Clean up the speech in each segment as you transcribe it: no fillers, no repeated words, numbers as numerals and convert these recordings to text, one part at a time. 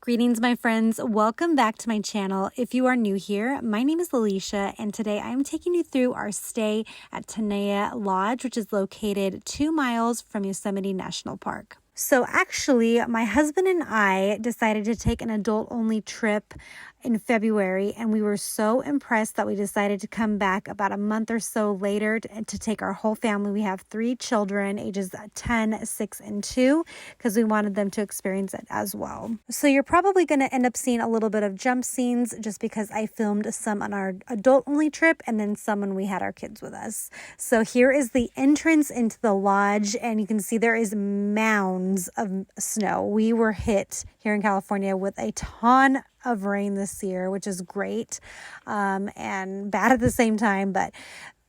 Greetings, my friends. Welcome back to my channel. If you are new here, my name is Alicia, and today I'm taking you through our stay at Tenaya Lodge, which is located 2 miles from Yosemite National Park. So actually, my husband and I decided to take an adult-only trip in February, and we were so impressed that we decided to come back about a month or so later to take our whole family. We have 3 children, ages 10, 6, and 2, because we wanted them to experience it as well. So you're probably going to end up seeing a little bit of jump scenes just because I filmed some on our adult-only trip and then some when we had our kids with us. So here is the entrance into the lodge, and you can see there is mounds of snow. We were hit here in California with a ton of rain this year, which is great and bad at the same time, but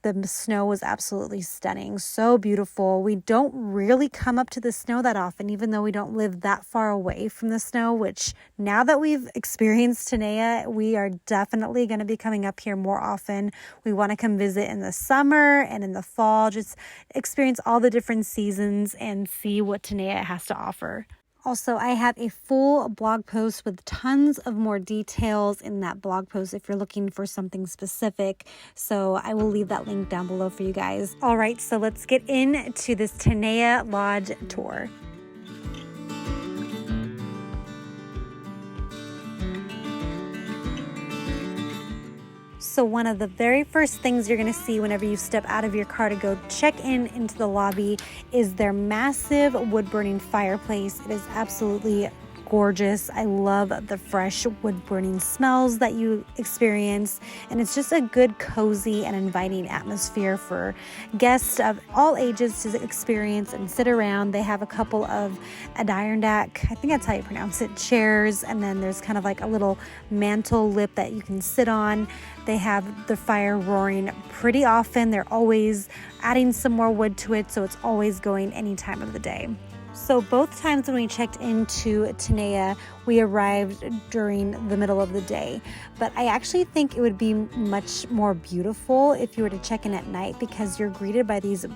the snow was absolutely stunning. So beautiful. We don't really come up to the snow that often, even though we don't live that far away from the snow, which now that we've experienced Tenaya, we are definitely going to be coming up here more often. We want to come visit in the summer and in the fall, just experience all the different seasons and see what Tenaya has to offer. Also, I have a full blog post with tons of more details in that blog post if you're looking for something specific. So I will leave that link down below for you guys. All right, so let's get into this Tenaya Lodge tour. So one of the very first things you're going to see whenever you step out of your car to go check into the lobby is their massive wood-burning fireplace. It is absolutely gorgeous. I love the fresh wood-burning smells that you experience, and it's just a good, cozy, and inviting atmosphere for guests of all ages to experience and sit around. They have a couple of Adirondack, I think that's how you pronounce it, chairs, and then there's kind of like a little mantle lip that you can sit on. They have the fire roaring pretty often. They're always adding some more wood to it, so it's always going any time of the day. So both times when we checked into Tenaya, we arrived during the middle of the day. But I actually think it would be much more beautiful if you were to check in at night, because you're greeted by these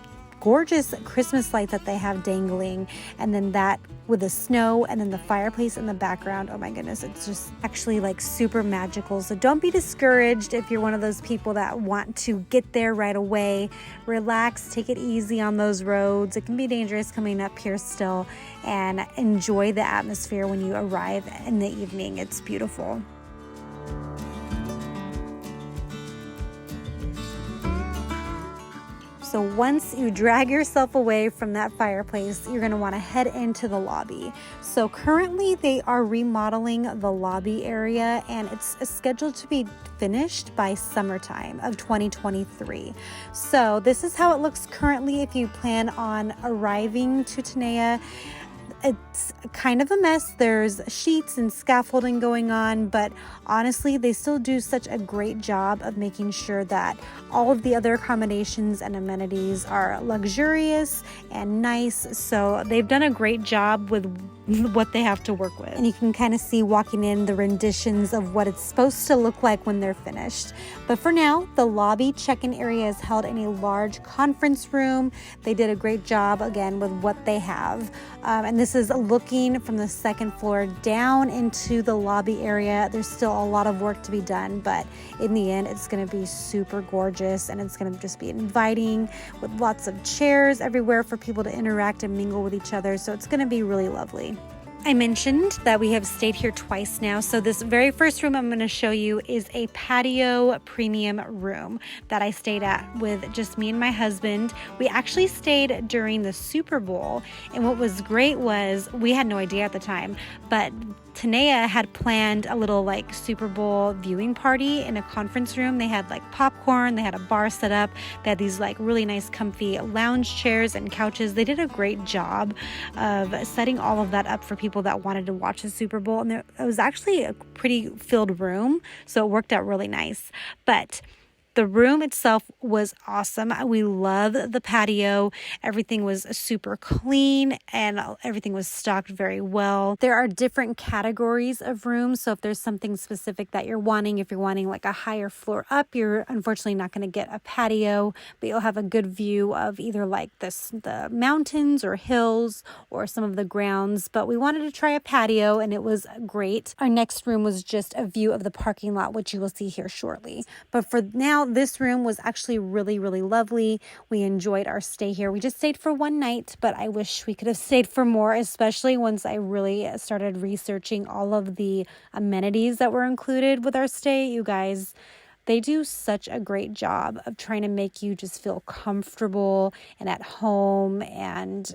gorgeous Christmas lights that they have dangling, and then that with the snow and then the fireplace in the background. Oh my goodness, it's just actually like super magical. So don't be discouraged if you're one of those people that want to get there right away. Relax, take it easy on those roads. It can be dangerous coming up here still, and enjoy the atmosphere when you arrive in the evening. It's beautiful. So once you drag yourself away from that fireplace, you're going to want to head into the lobby. So currently they are remodeling the lobby area, and it's scheduled to be finished by summertime of 2023. So this is how it looks currently if you plan on arriving to Tenaya. It's kind of a mess. There's sheets and scaffolding going on, but honestly, they still do such a great job of making sure that all of the other accommodations and amenities are luxurious and nice. So they've done a great job with what they have to work with. And you can kind of see walking in the renditions of what it's supposed to look like when they're finished. But for now, the lobby check-in area is held in a large conference room. They did a great job again with what they have. And this is looking from the second floor down into the lobby area. There's still a lot of work to be done, but in the end, it's going to be super gorgeous, and it's going to just be inviting with lots of chairs everywhere for people to interact and mingle with each other. So it's going to be really lovely. I mentioned that we have stayed here twice now. So this very first room I'm going to show you is a patio premium room that I stayed at with just me and my husband. We actually stayed during the Super Bowl, and what was great was we had no idea at the time, but Tenaya had planned a little like Super Bowl viewing party in a conference room. They had like popcorn, they had a bar set up, they had these like really nice comfy lounge chairs and couches. They did a great job of setting all of that up for people that wanted to watch the Super Bowl, and it was actually a pretty filled room, so it worked out really nice. But The room itself was awesome. We love the patio. Everything was super clean and everything was stocked very well. There are different categories of rooms. So if there's something specific that you're wanting, if you're wanting like a higher floor up, you're unfortunately not going to get a patio, but you'll have a good view of either like the mountains or hills or some of the grounds. But we wanted to try a patio and it was great. Our next room was just a view of the parking lot, which you will see here shortly. But for now, this room was actually really, really lovely. We enjoyed our stay here. We just stayed for one night, but I wish we could have stayed for more, especially once I really started researching all of the amenities that were included with our stay. You guys, they do such a great job of trying to make you just feel comfortable and at home, and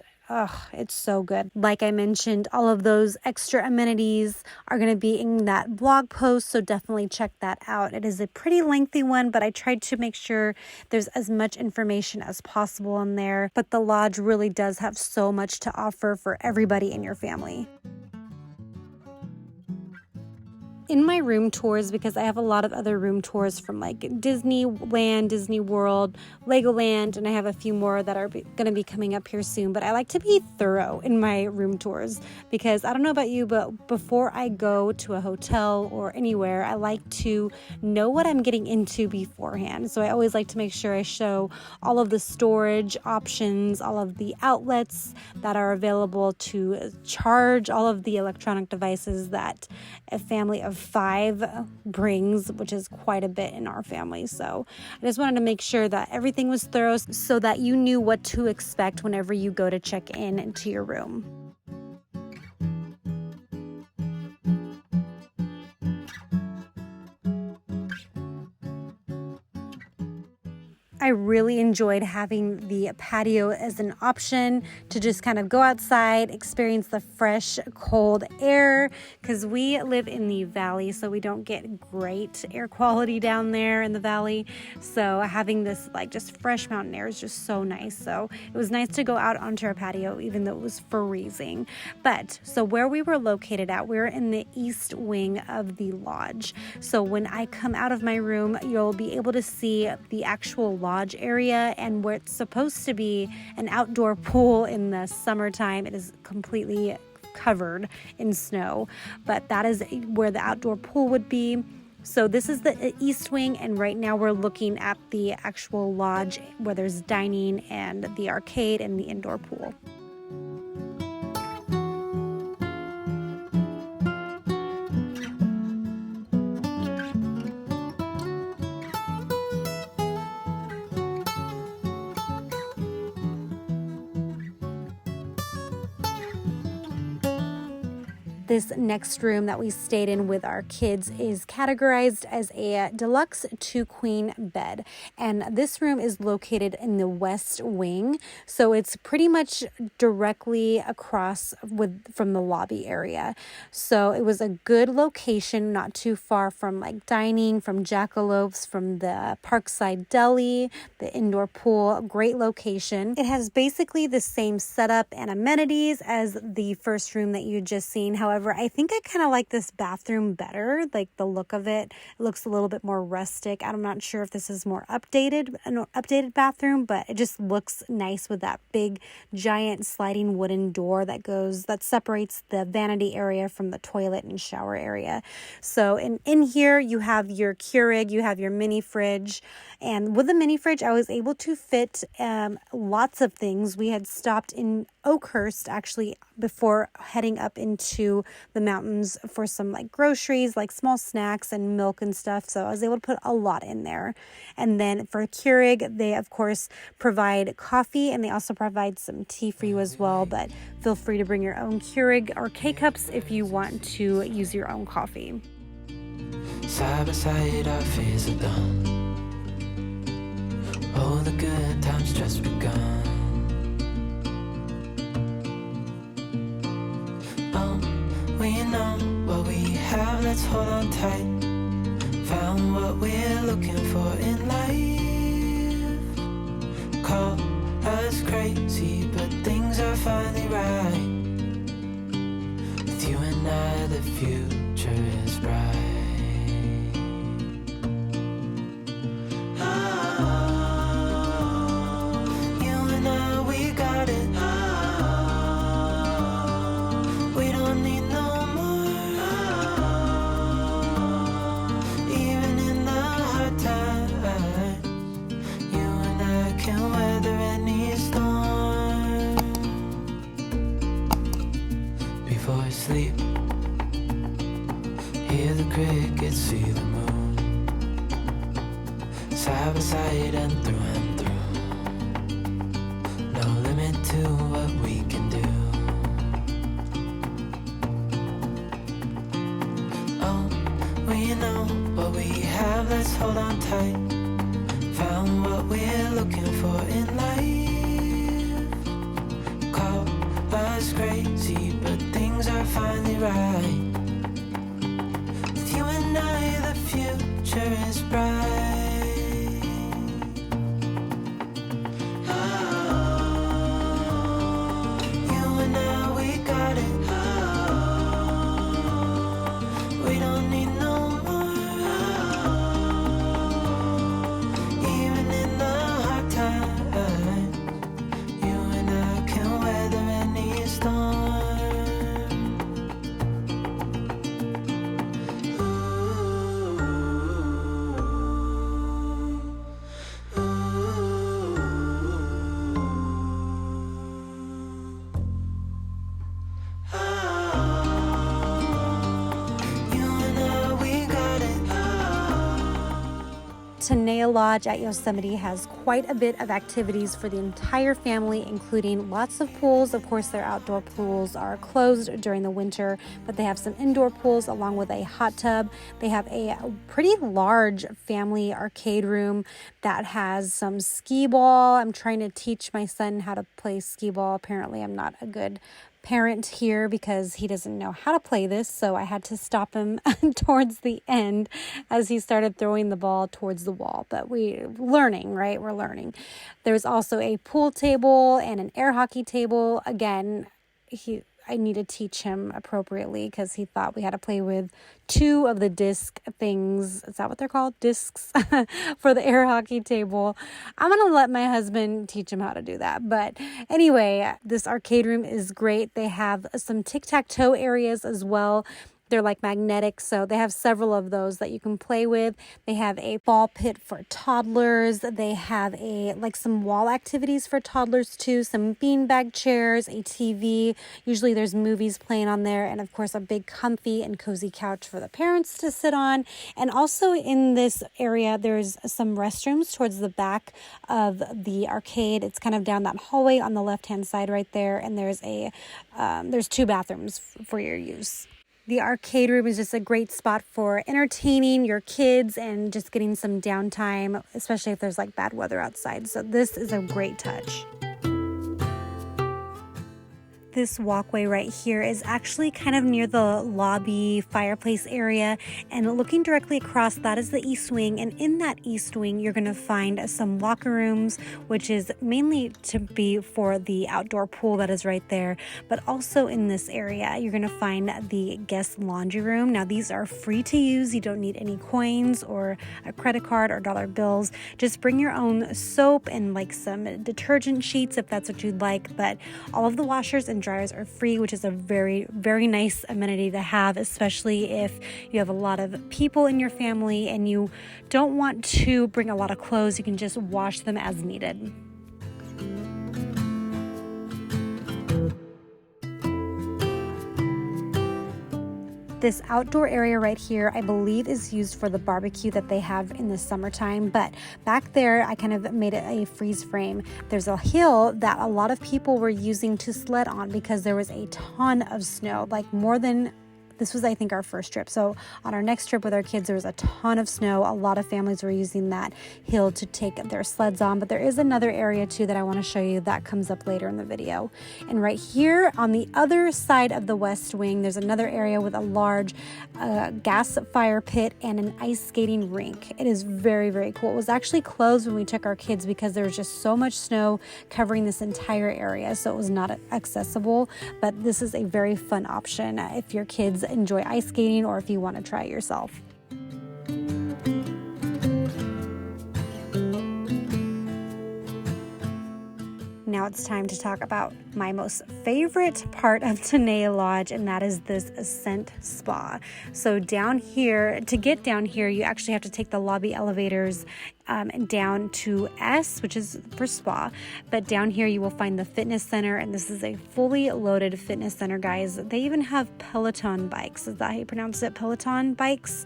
it's so good. Like I mentioned, all of those extra amenities are going to be in that blog post, so definitely check that out. It is a pretty lengthy one, but I tried to make sure there's as much information as possible in there. But the lodge really does have so much to offer for everybody in your family. In my room tours, because I have a lot of other room tours from like Disneyland, Disney World, Legoland, and I have a few more that are going to be coming up here soon. But I like to be thorough in my room tours because I don't know about you, but before I go to a hotel or anywhere, I like to know what I'm getting into beforehand. So I always like to make sure I show all of the storage options, all of the outlets that are available to charge all of the electronic devices that a family of 5 brings, which is quite a bit in our family. So I just wanted to make sure that everything was thorough so that you knew what to expect whenever you go to check in into your room. I really enjoyed having the patio as an option to just kind of go outside, experience the fresh, cold air, because we live in the valley, so we don't get great air quality down there in the valley. So having this like just fresh mountain air is just so nice. So it was nice to go out onto our patio, even though it was freezing. But so where we were located at, we were in the east wing of the lodge. So when I come out of my room, you'll be able to see the actual lodge area, and where it's supposed to be an outdoor pool in the summertime, it is completely covered in snow, but that is where the outdoor pool would be. So this is the east wing, and right now we're looking at the actual lodge where there's dining and the arcade and the indoor pool. This next room that we stayed in with our kids is categorized as a deluxe 2-queen bed. And this room is located in the west wing. So it's pretty much directly across from the lobby area. So it was a good location, not too far from like dining, from Jackalopes, from the Parkside Deli, the indoor pool. Great location. It has basically the same setup and amenities as the first room that you just seen. However, I think I kind of like this bathroom better, like the look of it. It looks a little bit more rustic. I'm not sure if this is more an updated bathroom, but it just looks nice with that big, giant sliding wooden door that separates the vanity area from the toilet and shower area. So in here, you have your Keurig, you have your mini fridge, and with the mini fridge, I was able to fit lots of things. We had stopped in Oakhurst actually before heading up into the mountains for some like groceries, like small snacks and milk and stuff. So I was able to put a lot in there. And then for Keurig, they of course provide coffee, and they also provide some tea for you as well. But feel free to bring your own Keurig or K-cups if you want to use your own coffee. Side by side, our fears are done. All the good times just begun. We know what we have, let's hold on tight. Found what we're looking for in life. Call us crazy, but things are finally right. With you and I, the future is bright. crickets see the moon, side by side and through. No limit to what we can do. Oh, well, you know what we have, let's hold on tight. Found what we're looking for in life. Call us crazy, but things are finally right. With you and I, the future is bright. Tenaya Lodge at Yosemite has quite a bit of activities for the entire family, including lots of pools. Of course, their outdoor pools are closed during the winter, but they have some indoor pools along with a hot tub. They have a pretty large family arcade room that has some skee ball. I'm trying to teach my son how to play skee ball. Apparently, I'm not a good parent here because he doesn't know how to play this, so I had to stop him towards the end as he started throwing the ball towards the wall. But we're learning. There's also a pool table and an air hockey table. Again, I need to teach him appropriately because he thought we had to play with two of the disc things. Is that what they're called? Discs for the air hockey table. I'm going to let my husband teach him how to do that. But anyway, this arcade room is great. They have some tic-tac-toe areas as well. They're like magnetic, so they have several of those that you can play with. They have a ball pit for toddlers. They have some wall activities for toddlers too, some beanbag chairs, a TV. Usually there's movies playing on there, and of course a big comfy and cozy couch for the parents to sit on. And also in this area, there's some restrooms towards the back of the arcade. It's kind of down that hallway on the left-hand side right there, and there's two bathrooms for your use. The arcade room is just a great spot for entertaining your kids and just getting some downtime, especially if there's like bad weather outside. So this is a great touch. This walkway right here is actually kind of near the lobby fireplace area, and looking directly across, that is the east wing. And in that east wing, you're going to find some locker rooms, which is mainly to be for the outdoor pool that is right there. But also in this area, you're going to find the guest laundry room. Now, these are free to use. You don't need any coins or a credit card or dollar bills. Just bring your own soap and like some detergent sheets if that's what you'd like. But all of the washers and dryers are free, which is a very, very nice amenity to have, especially if you have a lot of people in your family and you don't want to bring a lot of clothes. You can just wash them as needed. This outdoor area right here, I believe, is used for the barbecue that they have in the summertime. But back there, I kind of made it a freeze frame. There's a hill that a lot of people were using to sled on because there was a ton of snow, like more than... This was, I think, our first trip. So on our next trip with our kids, there was a ton of snow. A lot of families were using that hill to take their sleds on. But there is another area, too, that I want to show you that comes up later in the video. And right here on the other side of the west wing, there's another area with a large gas fire pit and an ice skating rink. It is very, very cool. It was actually closed when we took our kids because there was just so much snow covering this entire area. So it was not accessible. But this is a very fun option if your kids enjoy ice skating or if you want to try it yourself. Now it's time to talk about my most favorite part of Tenaya Lodge, and that is this Ascent spa. So down here, to get down here, you actually have to take the lobby elevators down to S, which is for spa. But down here you will find the fitness center, and this is a fully loaded fitness center, guys. They even have Peloton bikes. Is that how you pronounce it? Peloton bikes?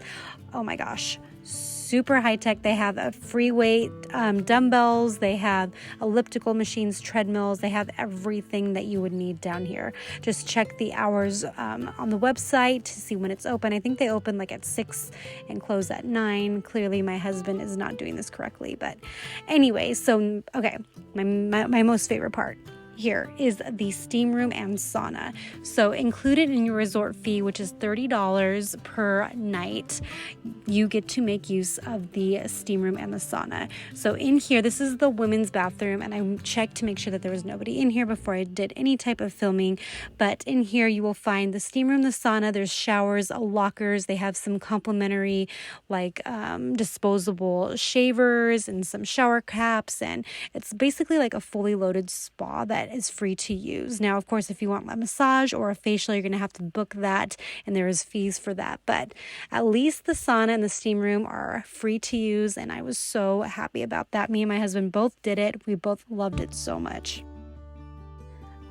Oh my gosh. Super high tech. They have a free weight dumbbells, they have elliptical machines, treadmills, they have everything that you would need down here. Just check the hours on the website to see when it's open. I think they open like at 6 and close at 9. Clearly my husband is not doing this correctly, but anyway, so okay, my most favorite part here is the steam room and sauna. So included in your resort fee, which is $30 per night, you get to make use of the steam room and the sauna. So in here, this is the women's bathroom, and I checked to make sure that there was nobody in here before I did any type of filming. But in here you will find the steam room, the sauna, there's showers, lockers, they have some complimentary like disposable shavers and some shower caps, and it's basically like a fully loaded spa that is free to use. Now, of course, if you want a massage or a facial, you're going to have to book that, and there is fees for that. But at least the sauna and the steam room are free to use, and I was so happy about that. Me and my husband both did it. We both loved it so much.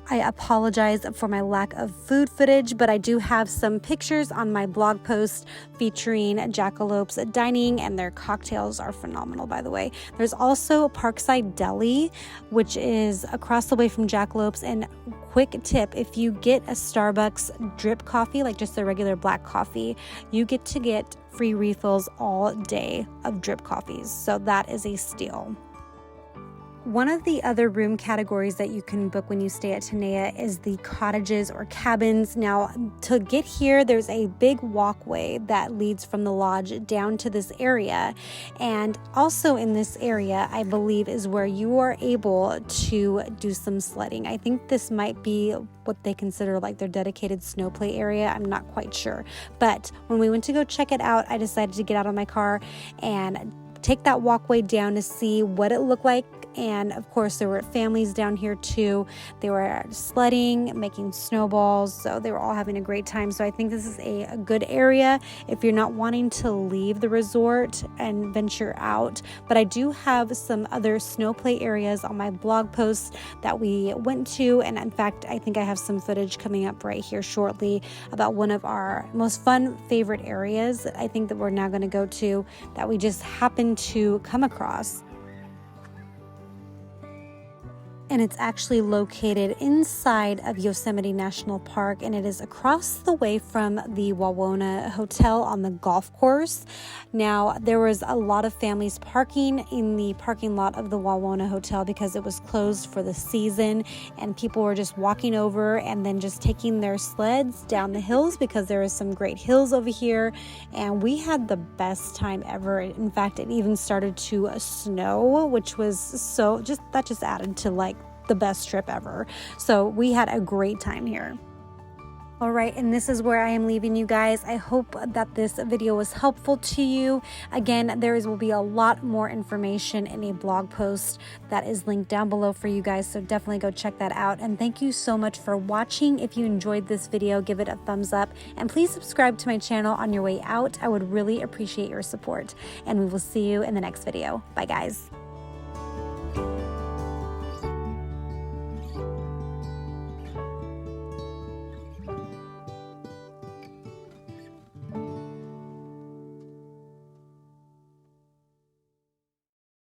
I apologize for my lack of food footage, but I do have some pictures on my blog post featuring Jackalopes Dining, and their cocktails are phenomenal, by the way. There's also Parkside Deli, which is across the way from Jackalopes. And quick tip, if you get a Starbucks drip coffee, like just a regular black coffee, you get to get free refills all day of drip coffees. So that is a steal. One of the other room categories that you can book when you stay at Tenaya is the cottages or cabins. Now, to get here, there's a big walkway that leads from the lodge down to this area. And also in this area, I believe, is where you are able to do some sledding. I think this might be what they consider like their dedicated snow play area. I'm not quite sure. But when we went to go check it out, I decided to get out of my car and take that walkway down to see what it looked like. And of course, there were families down here too. They were sledding, making snowballs, so they were all having a great time. So I think this is a good area if you're not wanting to leave the resort and venture out. But I do have some other snow play areas on my blog post that we went to, and in fact, I think I have some footage coming up right here shortly about one of our most fun favorite areas I think that we're now going to go to that we just happened to come across. And it's actually located inside of Yosemite National Park, and it is across the way from the Wawona Hotel on the golf course. Now, there was a lot of families parking in the parking lot of the Wawona Hotel because it was closed for the season, and people were just walking over and then just taking their sleds down the hills because there are some great hills over here, and we had the best time ever. In fact, it even started to snow, which was so that just added to like the best trip ever. So we had a great time here. All right, and this is where I am leaving you guys. I hope that this video was helpful to you. Again, will be a lot more information in a blog post that is linked down below for you guys, so definitely go check that out. And thank you so much for watching. If you enjoyed this video, give it a thumbs up, and please subscribe to my channel on your way out. I would really appreciate your support, and we will see you in the next video. Bye, guys.